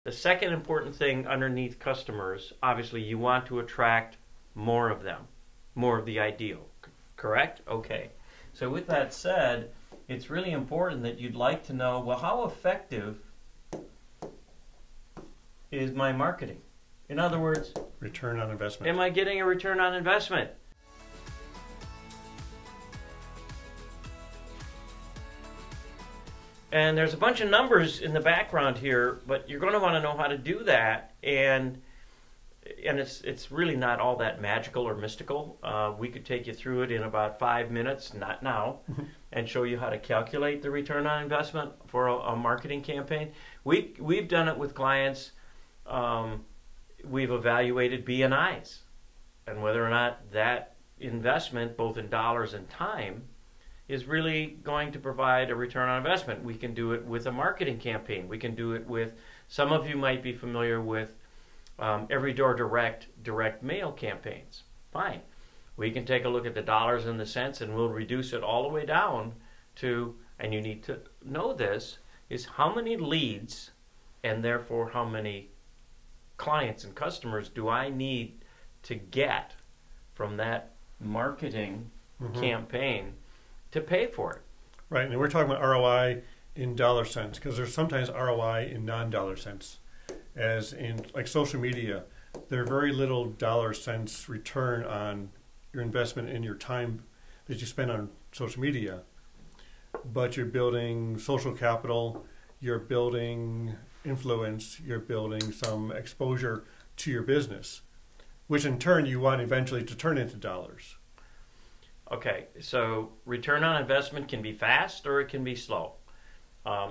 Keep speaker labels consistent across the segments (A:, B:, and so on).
A: The second important thing underneath customers, obviously you want to attract more of them, more of the ideal, correct? Okay. So with that said, it's really important that you'd like to know, well, how effective is my marketing? In other words,
B: return on investment.
A: Am I getting a return on investment? And there's a bunch of numbers in the background here, but you're going to want to know how to do that. And it's really not all that magical or mystical. We could take you through it in about 5 minutes, not now, and show you how to calculate the return on investment for a marketing campaign. We've done it with clients. We've evaluated B&Is and whether or not that investment, both in dollars and time, is really going to provide a return on investment. We can do it with a marketing campaign. We can do it with, some of you might be familiar with every door direct mail campaigns. Fine. We can take a look at the dollars and the cents and we'll reduce it all the way down to, and you need to know this, is how many leads and therefore how many clients and customers do I need to get from that marketing campaign to pay for it.
B: Right, and we're talking about ROI in dollar cents because there's sometimes ROI in non-dollar cents. As in like social media, there are very little dollar cents return on your investment in your time that you spend on social media. But you're building social capital, you're building influence, you're building some exposure to your business, which in turn you want eventually to turn into dollars.
A: Okay, so return on investment can be fast or it can be slow.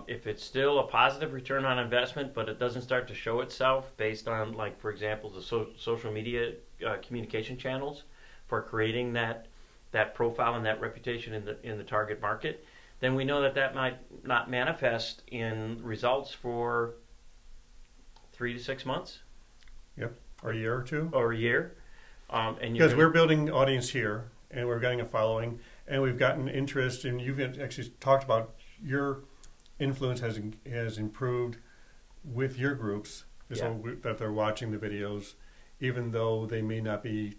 A: If it's still a positive return on investment, but it doesn't start to show itself based on, like, for example, the social media communication channels for creating that profile and that reputation in the target market, then we know that might not manifest in results for 3 to 6 months.
B: Yep, or a year or two.
A: Or a year.
B: Because we're building audience here, and we're getting a following, and we've gotten interest, and you've actually talked about your influence has improved with your groups, so that they're watching the videos, even though they may not be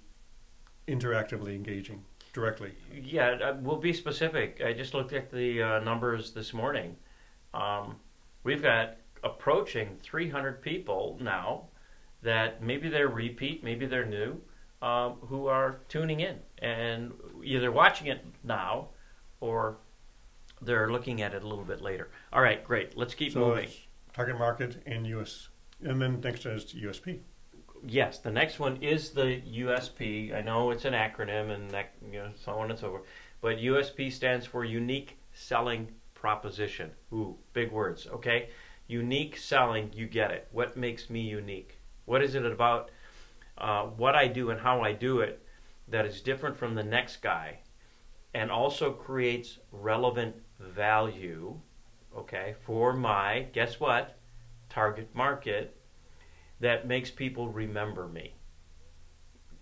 B: interactively engaging directly.
A: Yeah, we'll be specific. I just looked at the numbers this morning. We've got approaching 300 people now that maybe they're repeat, maybe they're new, who are tuning in and either watching it now or they're looking at it a little bit later. All right, great. Let's keep moving.
B: Target market and US, and then next is USP.
A: Yes, the next one is the USP. I know it's an acronym and that, so on and so forth, but USP stands for Unique Selling Proposition. Ooh, big words. Okay, unique selling. You get it. What makes me unique? What is it about what I do and how I do it that is different from the next guy and also creates relevant value, okay, for my, guess what, target market that makes people remember me.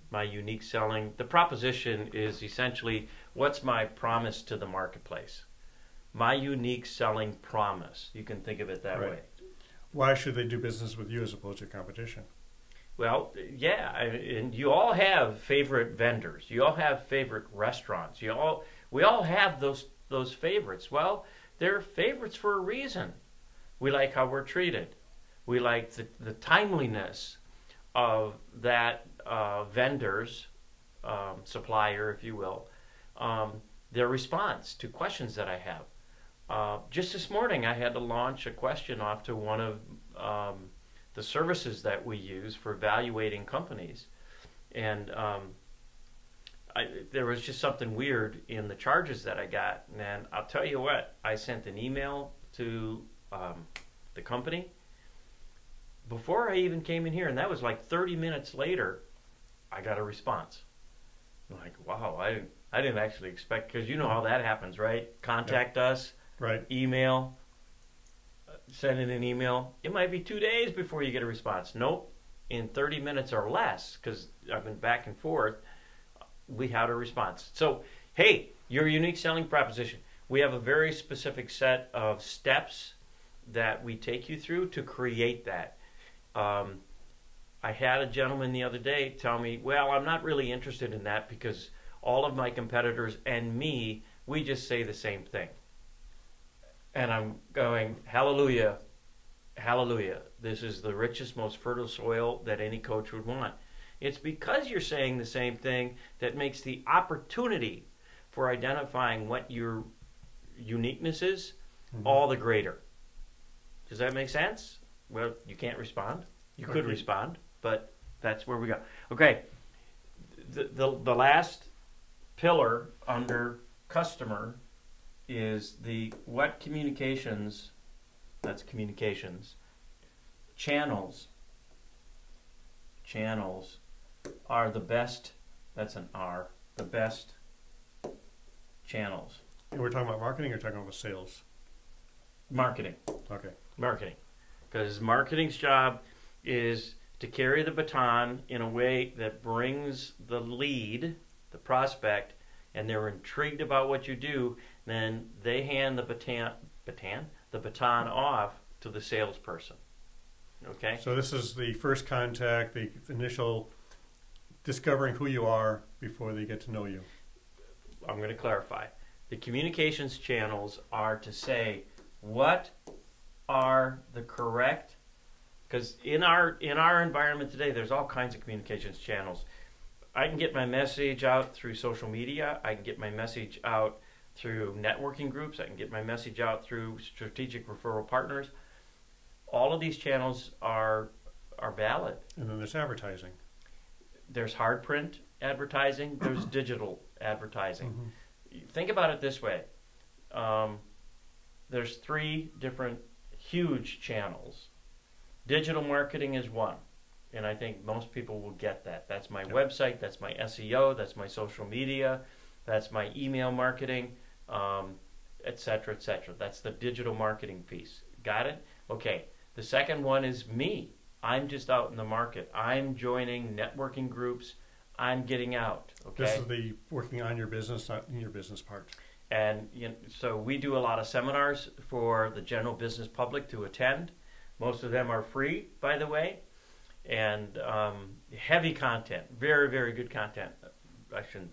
A: My unique selling, the proposition is essentially what's my promise to the marketplace. My unique selling promise. You can think of it that way.
B: Why should they do business with you as opposed to competition?
A: Well, yeah, and you all have favorite vendors. You all have favorite restaurants. We all have those favorites. Well, they're favorites for a reason. We like how we're treated. We like the timeliness of that vendor's supplier, if you will, their response to questions that I have. Just this morning, I had to launch a question off to one of the services that we use for evaluating companies, and there was just something weird in the charges that I got, and I'll tell you what, I sent an email to the company before I even came in here, and that was like 30 minutes later, I got a response. I'm like, wow, I didn't actually expect, because you know how that happens, right? Contact us,
B: right?
A: Email, send in an email. It might be 2 days before you get a response. Nope, in 30 minutes or less, because I've been back and forth, we had a response. So, hey, your unique selling proposition. We have a very specific set of steps that we take you through to create that. I had a gentleman the other day tell me, well, I'm not really interested in that because all of my competitors and me, we just say the same thing. And I'm going, hallelujah, hallelujah. This is the richest, most fertile soil that any coach would want. It's because you're saying the same thing that makes the opportunity for identifying what your uniqueness is all the greater. Does that make sense? Well, you can't respond. You could respond, but that's where we go. Okay, the last pillar under customer is the what communications, that's communications, channels are the best, that's an R, the best channels.
B: And we're talking about marketing or talking about sales?
A: Marketing.
B: Okay.
A: Marketing. Because marketing's job is to carry the baton in a way that brings the lead, the prospect, and they're intrigued about what you do, then they hand the baton off to the salesperson. Okay?
B: So this is the first contact, the initial discovering who you are before they get to know you.
A: I'm going to clarify. The communications channels are to say what are the correct, because in our environment today, there's all kinds of communications channels. I can get my message out through social media. I can get my message out through networking groups. I can get my message out through strategic referral partners. All of these channels are valid.
B: And then there's advertising.
A: There's hard print advertising. There's digital advertising. Think about it this way. There's 3 different huge channels. Digital marketing is one. And I think most people will get that. That's my website, that's my SEO, that's my social media, that's my email marketing, et cetera, et cetera. That's the digital marketing piece. Got it? Okay. The second one is me. I'm just out in the market. I'm joining networking groups. I'm getting out. Okay.
B: This is the working on your business, not in your business part.
A: And so we do a lot of seminars for the general business public to attend. Most of them are free, by the way. And heavy content, very, very good content. I shouldn't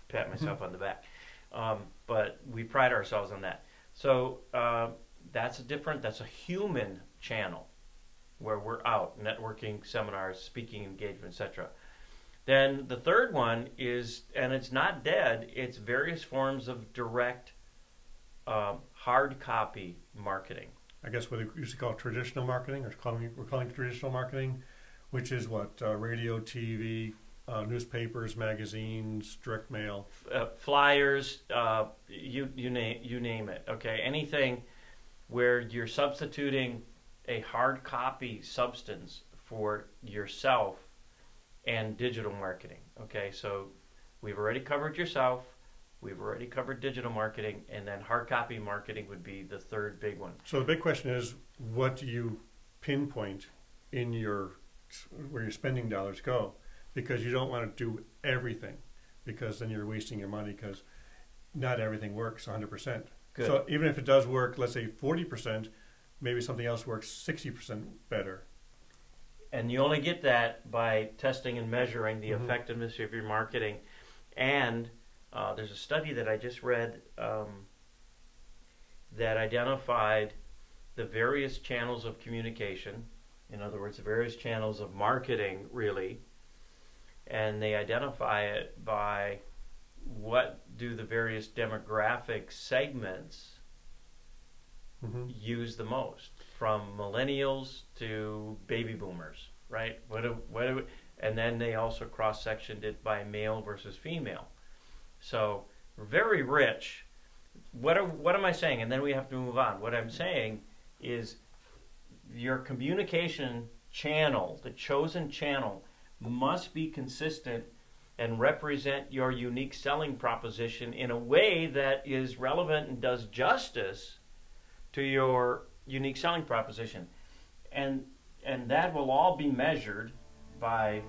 A: pat myself on the back, but we pride ourselves on that. So that's a human channel where we're out networking, seminars, speaking engagements, etc. Then the third one is, and it's not dead, it's various forms of direct hard copy marketing.
B: I guess what they used to call traditional marketing, or we're calling it traditional marketing, which is what? Radio, TV, newspapers, magazines, direct mail.
A: Flyers, you name it. Okay, anything where you're substituting a hard copy substance for yourself and digital marketing. Okay, so we've already covered yourself, we've already covered digital marketing, and then hard copy marketing would be the third big one.
B: So the big question is, what do you pinpoint in where your spending dollars go? Because you don't want to do everything, because then you're wasting your money, because not everything works 100%.
A: Good.
B: So even if it does work, let's say 40%, maybe something else works 60% better.
A: And you only get that by testing and measuring the effectiveness of your marketing. And there's a study that I just read that identified the various channels of communication. In other words, the various channels of marketing, really. And they identify it by what do the various demographic segments use the most, from millennials to baby boomers, right? And then they also cross-sectioned it by male versus female. So very rich. What am I saying? And then we have to move on. What I'm saying is your communication channel, the chosen channel, must be consistent and represent your unique selling proposition in a way that is relevant and does justice to your unique selling proposition. And that will all be measured by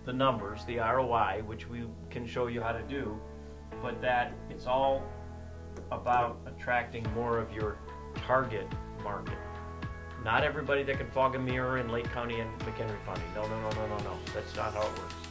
A: the numbers, the ROI, which we can show you how to do, but that it's all about attracting more of your target market. Not everybody that can fog a mirror in Lake County and McHenry County. No. That's not how it works.